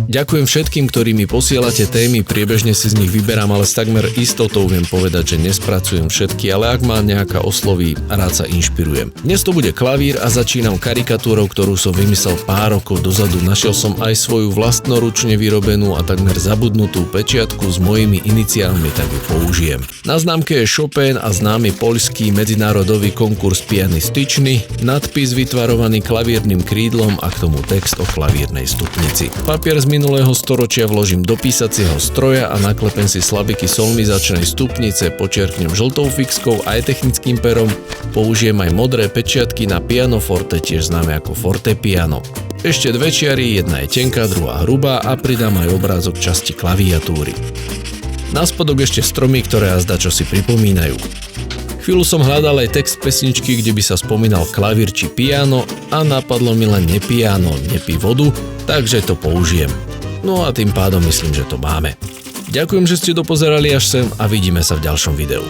Ďakujem všetkým, ktorí mi posielate témy, priebežne si z nich vyberám, ale s takmer istotou viem povedať, že nespracujem všetky, ale ak ma nejaká osloví, rád sa inšpirujem. Dnes to bude klavír a začínam karikatúrou, ktorú som vymyslel pár rokov dozadu. Našiel som aj svoju vlastnoručne vyrobenú a takmer zabudnutú pečiatku s mojimi iniciálmi, tak ju použijem. Na známke je Chopin a známy poľský medzinárodový konkurs pianističný, nadpis vytvarovaný klavírnym krídlom a k tomu text o klavírnej stupnici. Papier z minulého storočia vložím do písacieho stroja a naklepem si slabiky solmizačnej stupnice, počiarknem žltou fixkou aj technickým perom, použijem aj modré pečiatky na pianoforte, tiež známe ako fortepiano. Ešte dve čiary, jedna je tenká, druhá hrubá a pridám aj obrázok časti klaviatúry. Na spodok ešte stromy, ktoré azda čo si pripomínajú. Chvíľu som hľadal aj text pesničky, kde by sa spomínal klavír či piano a napadlo mi len nepiano, nepí vodu, takže to použijem. No a tým pádom myslím, že to máme. Ďakujem, že ste dopozerali až sem a vidíme sa v ďalšom videu.